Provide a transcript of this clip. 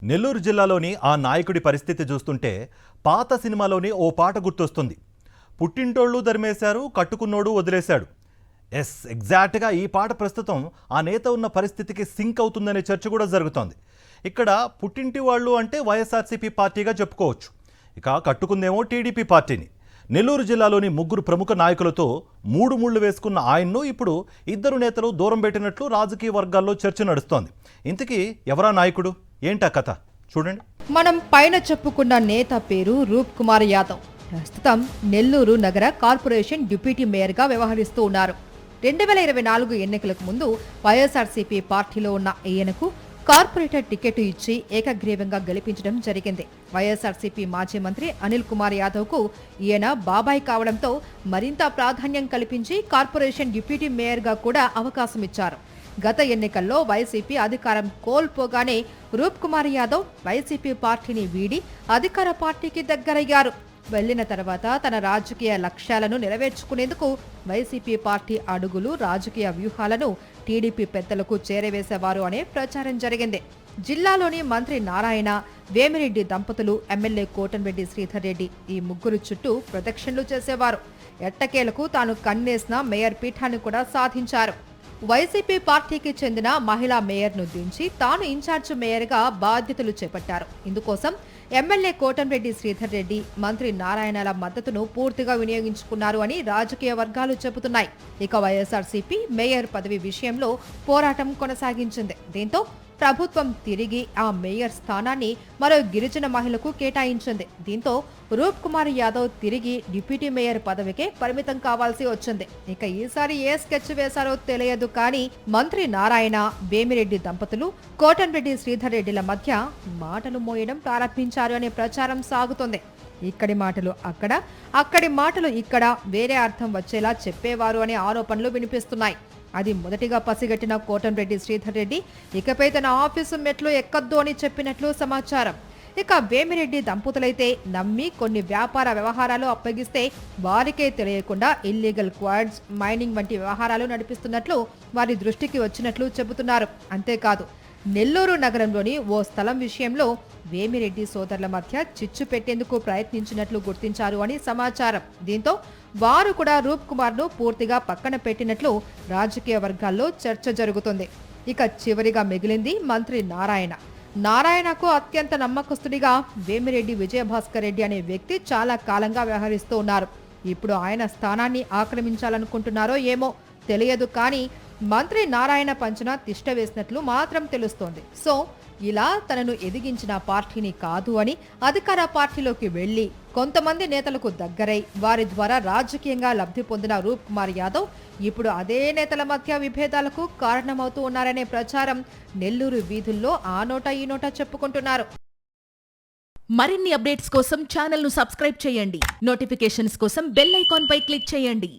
నెల్లూరు జిల్లాలోని ఆ నాయకుడి పరిస్థితి చూస్తుంటే పాత సినిమాలోని ఓ పాట గుర్తొస్తుంది. పుట్టింటోళ్ళు ధర్మేశారు, కట్టుకున్నోడు వదిలేశాడు. ఎగ్జాక్ట్గా ఈ పాట ప్రస్తుతం ఆ నేత ఉన్న పరిస్థితికి సింక్ అవుతుందనే చర్చ కూడా జరుగుతోంది. ఇక్కడ పుట్టింటి వాళ్ళు అంటే వైఎస్ఆర్సీపీ పార్టీగా చెప్పుకోవచ్చు, ఇక కట్టుకుందేమో టీడీపీ పార్టీని. నెల్లూరు జిల్లాలోని ముగ్గురు ప్రముఖ నాయకులతో మూడు ముళ్ళు వేసుకున్న ఆయన్ను ఇప్పుడు ఇద్దరు నేతలు దూరం పెట్టినట్లు రాజకీయ వర్గాల్లో చర్చ నడుస్తోంది. ఇంతకీ ఎవరా నాయకుడు, ఏంటా కథ చూడండి. మనం పైన చెప్పుకున్న నేత పేరు రూప్ కుమార్ యాదవ్. ప్రస్తుతం నెల్లూరు నగర కార్పొరేషన్ డిప్యూటీ మేయర్గా వ్యవహరిస్తూ ఉన్నారు. 2024 ఎన్నికలకు ముందు వైఎస్ఆర్సీపీ పార్టీలో ఉన్న ఈయనకు కార్పొరేటర్ టికెట్ ఇచ్చి ఏకగ్రీవంగా గెలిపించడం జరిగింది. వైఎస్ఆర్సీపీ మాజీ మంత్రి అనిల్ కుమార్ యాదవ్కు ఈయన బాబాయ్ కావడంతో మరింత ప్రాధాన్యం కల్పించి కార్పొరేషన్ డిప్యూటీ మేయర్గా కూడా అవకాశం ఇచ్చారు. గత ఎన్నికల్లో వైసీపీ అధికారం కోల్పోగానే రూప్ కుమార్ యాదవ్ వైసీపీ పార్టీని వీడి అధికార పార్టీకి దగ్గరయ్యారు. వెళ్లిన తర్వాత తన రాజకీయ లక్ష్యాలను నెరవేర్చుకునేందుకు వైసీపీ పార్టీ అడుగులు, రాజకీయ వ్యూహాలను టీడీపీ పెద్దలకు చేరవేసేవారు అనే ప్రచారం జరిగింది. జిల్లాలోని మంత్రి నారాయణ, వేమిరెడ్డి దంపతులు, ఎమ్మెల్యే కోటంరెడ్డి శ్రీధర్ రెడ్డి ఈ ముగ్గురు చుట్టూ ప్రదక్షిణలు చేసేవారు. ఎట్టకేలకు తాను కన్నేసిన మేయర్ పీఠాన్ని కూడా సాధించారు. వైసీపీ పార్టీకి చెందిన మహిళా మేయర్ను దించి తాను ఇన్ఛార్జ్ మేయర్గా బాధ్యతలు చేపట్టారు. ఇందుకోసం ఎమ్మెల్యే కోటంరెడ్డి శ్రీధర్ రెడ్డి, మంత్రి నారాయణల మద్దతును పూర్తిగా వినియోగించుకున్నారు అని రాజకీయ వర్గాలు చెబుతున్నాయి. ఇక వైఎస్ఆర్సీపీ మేయర్ పదవి విషయంలో పోరాటం కొనసాగించింది. దీంతో ప్రభుత్వం తిరిగి ఆ మేయర్ స్థానాన్ని మరో గిరిజన మహిళకు కేటాయించింది. దీంతో రూప్ కుమార్ యాదవ్ తిరిగి డిప్యూటీ మేయర్ పదవికే పరిమితం కావాల్సి వచ్చింది. ఇక ఈసారి ఏ స్కెచ్ వేశారో తెలియదు కానీ మంత్రి నారాయణ, వేమిరెడ్డి దంపతులు, కోటంరెడ్డి శ్రీధర్ రెడ్డిల మధ్య మాటలు మోయడం ప్రారంభించారు అనే ప్రచారం సాగుతోంది. ఇక్కడి మాటలు అక్కడ, అక్కడి మాటలు ఇక్కడ వేరే అర్థం వచ్చేలా చెప్పేవారు అనే ఆరోపణలు వినిపిస్తున్నాయి. అది మొదటిగా పసిగట్టిన కోటంరెడ్డి శ్రీధర్ రెడ్డి ఇకపై తన ఆఫీసు మెట్లు ఎక్కద్దు అని చెప్పినట్లు సమాచారం. ఇక వేమిరెడ్డి దంపతులైతే నమ్మి కొన్ని వ్యాపార వ్యవహారాలు అప్పగిస్తే వారికే తెలియకుండా ఇల్లీగల్ క్వాడ్స్, మైనింగ్ వంటి వ్యవహారాలు నడిపిస్తున్నట్లు వారి దృష్టికి వచ్చినట్లు చెబుతున్నారు. అంతేకాదు నెల్లూరు నగరంలోని ఓ స్థలం విషయంలో వేమిరెడ్డి సోదరుల మధ్య చిచ్చు పెట్టేందుకు ప్రయత్నించినట్లు గుర్తించారు అని సమాచారం. దీంతో వారు కూడా రూప్ కుమార్ను పూర్తిగా పక్కన పెట్టినట్లు రాజకీయ వర్గాల్లో చర్చ జరుగుతుంది. ఇక చివరిగా మిగిలింది మంత్రి నారాయణ. నారాయణకు అత్యంత నమ్మకస్తుడిగా వేమిరెడ్డి విజయభాస్కర్ రెడ్డి అనే వ్యక్తి చాలా కాలంగా వ్యవహరిస్తూ ఉన్నారు. ఇప్పుడు ఆయన స్థానాన్ని ఆక్రమించాలనుకుంటున్నారో ఏమో తెలియదు కానీ మంత్రి నారాయణ పంచన తిష్ట వేసినట్లు మాత్రం తెలుస్తోంది. సో ఇలా తనను ఎదిగించిన పార్టీని కాదు అని అధికార పార్టీలోకి వెళ్లి కొంతమంది నేతలకు దగ్గరై వారి ద్వారా రాజకీయంగా లబ్ధి పొందిన రూప్ కుమార్ యాదవ్ ఇప్పుడు అదే నేతల మధ్య విభేదాలకు కారణమవుతూ ఉన్నారనే ప్రచారం నెల్లూరు వీధుల్లో ఆ నోట ఈ నోట చెప్పుకుంటున్నారు. మరిన్ని అప్డేట్స్ కోసం ఛానల్ ను సబ్స్క్రైబ్ చేయండి. నోటిఫికేషన్స్ కోసం బెల్ ఐకాన్ పై క్లిక్ చేయండి.